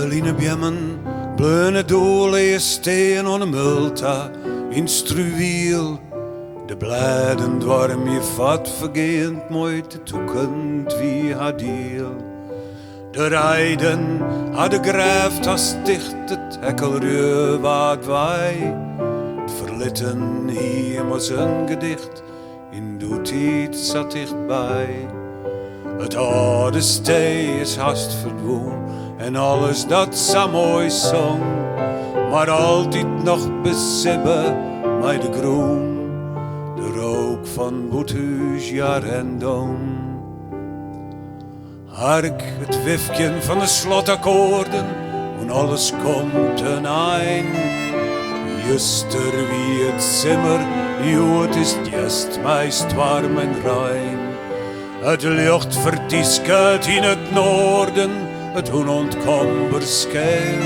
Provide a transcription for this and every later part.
Line bjemmen, bløne dårlige sten og multa, instruviel. De bladen dwarm je vat vergeend, mooi te toekend wie had deel. De rijden hadden grijft als dicht het hekkelreu wat wij. Het verlitten hier was een gedicht, in doe tijd zat dichtbij. Het oude stee is haast verdwenen en alles dat zo mooi zong. Maar altijd nog besibben bij de groen, de rook van boethuis jaar en dom. Hark het wifken van de slotakkoorden, en alles komt ten eind. Juster wie het zimmer, jo het is jest meest warm en rein. Het licht vertiesket in het noorden, het onontkombaar scheel.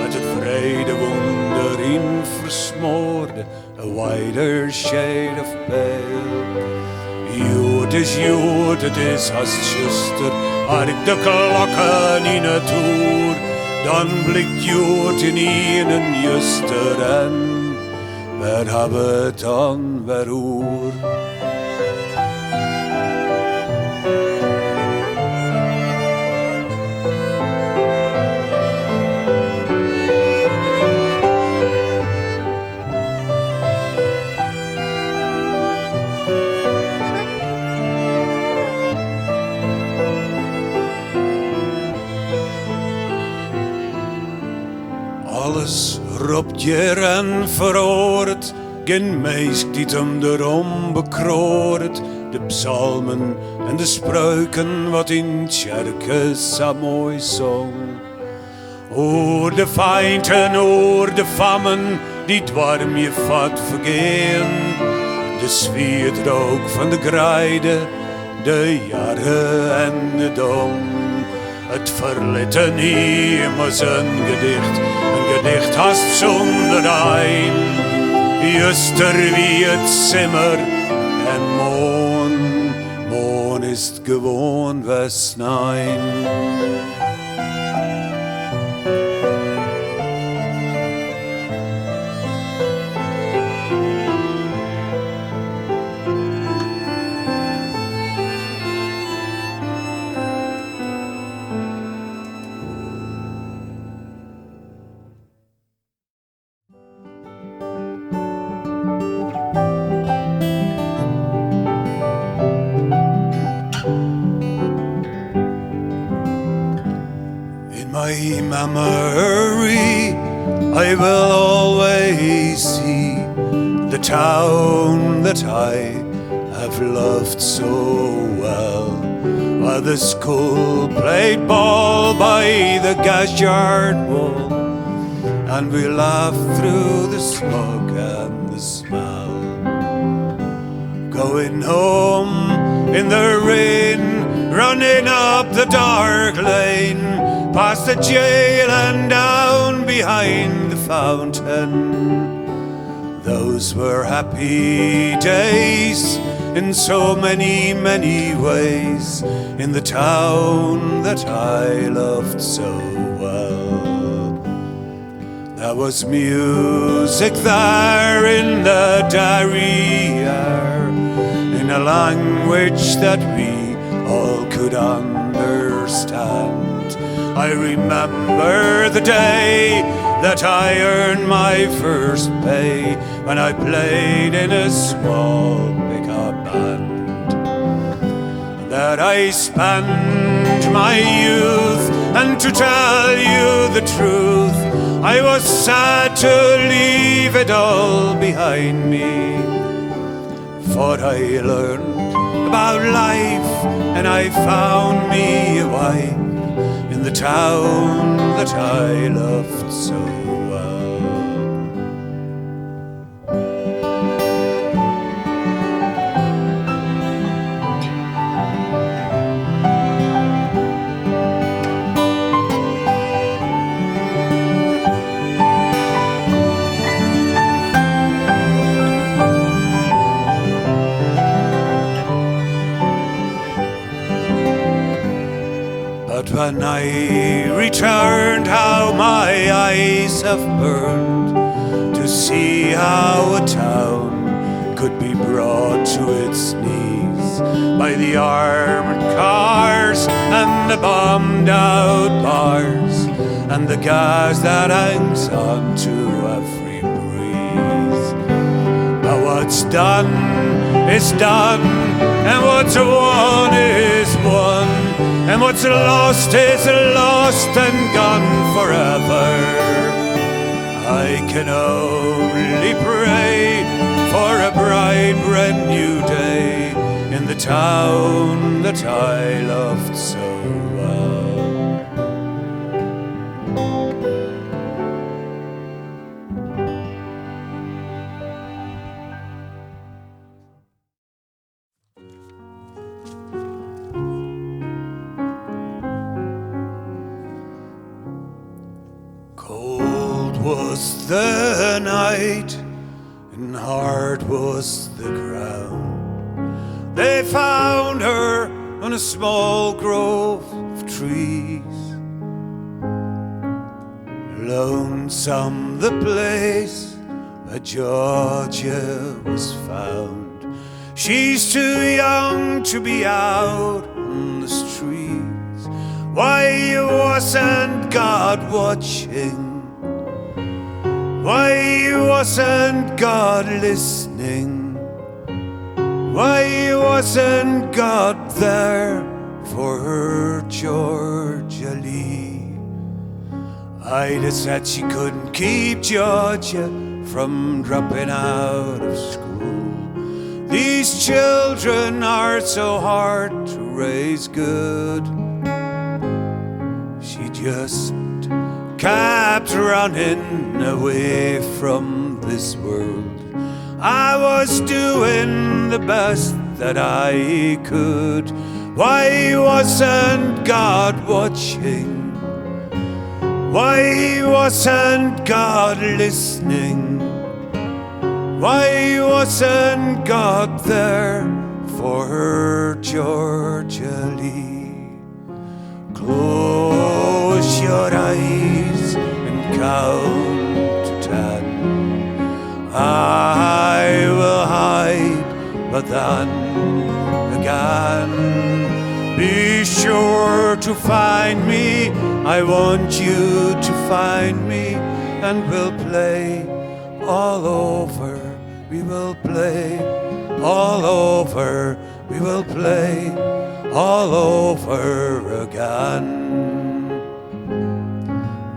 Met het vrede wonder in versmoorde, a wider shade of pale. Jood, het is haast juster, had ik de klokken in het oer. Dan blikt jood in een juster en waar hebben het dan weer oer? Alles roept je en veroort, geen meest die hem erom bekroort. De psalmen en de spreuken wat in tjerken zo mooi zong. Oor de feinten, oor de fammen, die dwarm je vat vergeen. De zwietrook van de grijde, de jaren en de dom. Het verlitten hier was een gedicht haast zonder ein. Juster wie het zimmer en moon is het gewoon westnein. My memory, I will always see the town that I have loved so well. While the school played ball by the gas yard wall, and we laughed through the smoke and the smell. Going home in the rain, running up the dark lane, past the jail and down behind the fountain. Those were happy days in so many, many ways, in the town that I loved so well. There was music there in the derriere, in a language that we all could understand. I remember the day that I earned my first pay, when I played in a small pickup band. That I spent my youth, and to tell you the truth, I was sad to leave it all behind me. For I learned about life, and I found me a wife in the town that I loved so well. But when When I returned, how my eyes have burned to see how a town could be brought to its knees by the armored cars and the bombed out bars and the gas that hangs on to every breeze. But what's done is done, and what's won is won, and what's lost is lost and gone forever. I can only pray for a bright brand new day in the town that I loved so well. Cold was the night and hard was the ground. They found her on a small grove of trees. Lonesome the place where Georgia was found. She's too young to be out on the streets. Why wasn't God watching? Why wasn't God listening? Why wasn't God there for her Georgia Lee? I'd have said she couldn't keep Georgia from dropping out of school. These children are so hard to raise good. She just kept running away from this world. I was doing the best that I could. Why wasn't God watching? Why wasn't God listening? Why wasn't God there for her Georgia Lee? Close your eyes and count to 10. I will hide, but then again, be sure to find me. I want you to find me, and we'll play all over. We will play all over. We will play all over again.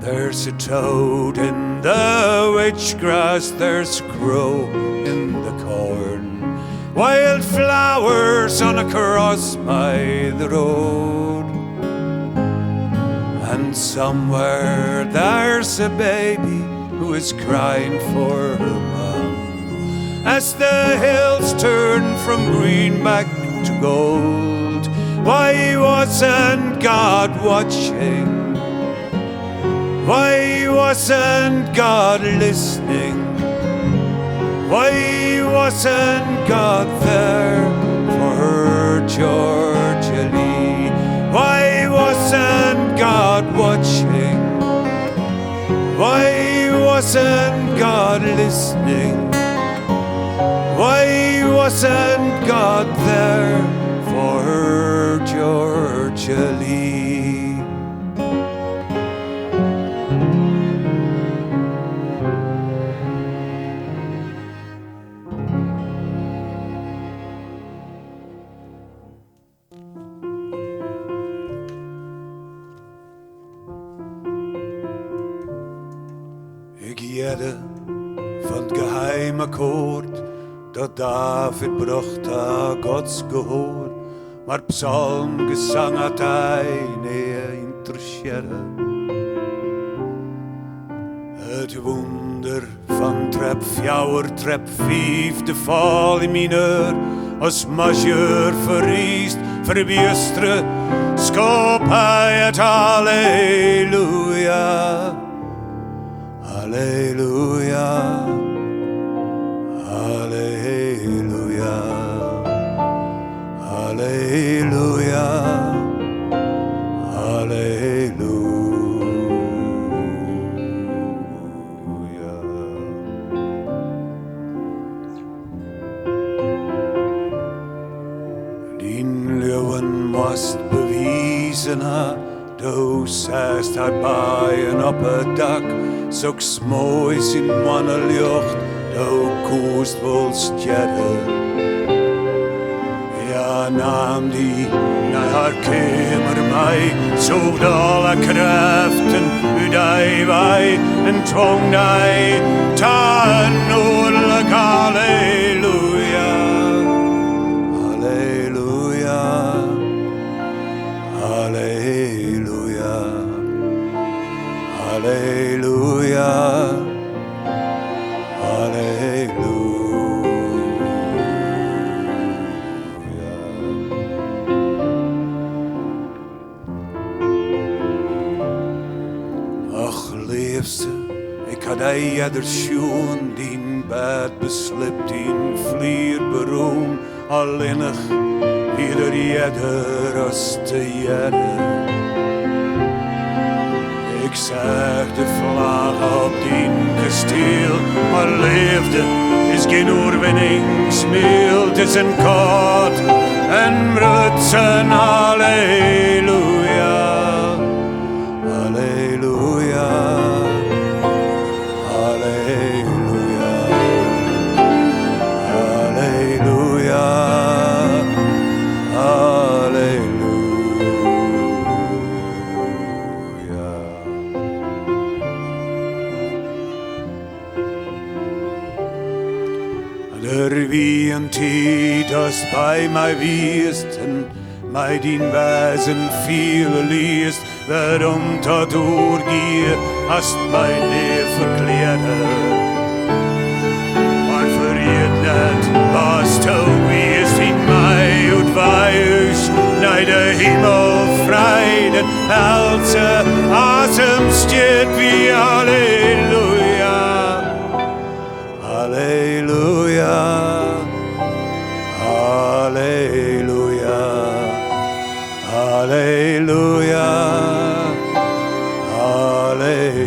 There's a toad in the witchgrass, there's a crow in the corn, wild flowers on a cross by the road, and somewhere there's a baby who is crying for her mom as the hills turn from green back to gold. Why wasn't God watching? Why wasn't God listening? Why wasn't God there for her Georgia Lee? Why wasn't God watching? Why wasn't God listening? Why wasn't God there for her Georgia Lee? Ik jette van het geheime akkoord dat David bracht aan Gods gehoor, maar psalmgesang had hij niet interesseerde. Het wonder van trap 4, trap 5, de val in mineur, als majeur verriest, verbiesteren, skop hij het halleluja. Halleluja, halleluja, halleluja, halleluja. zest haar baaien op het dak, zulks moois in mannenlucht, de koest wil stjerren. Ja, nam die naar haar kamer mij, zoogde alle krachten uit die wij en twong die ten noordelijk halleluja, halleluja, halleluja, halleluja, halleluja. Ik had hij jeder schoen, die bed beslipt, die vlier beroem, alleenig ieder jeder als te jeder. Ik zag de vlag op die kasteel, maar leefde is geen oorwinningsmeel, het is een koud en brutsen, halleluja, halleluja. Er wie een tijd als bij mij wiest en mij dien wijzen veel liest, waarom dat doorgehe als mijn leven verkleden. Maar vergeet net, was to wiest in mij uitwijs, naar de hemel vrij, den helse asem steht wie halleluja, halleluja. Halleluja, halleluja, halleluja.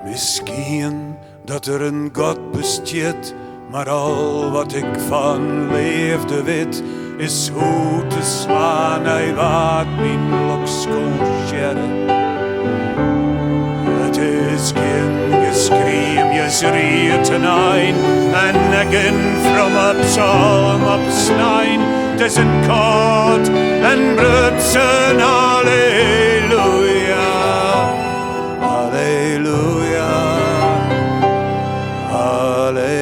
Misschien dat er een God bestaat, maar al wat ik van leefde weet, is hoe te slaan, hij wat mijn loks kon scheren. Het is geen geschreeuw, je schreeuwt een en nekken from op psalm op snijn. Het is een koud en brutsen, halleluja, halleluja, halleluja.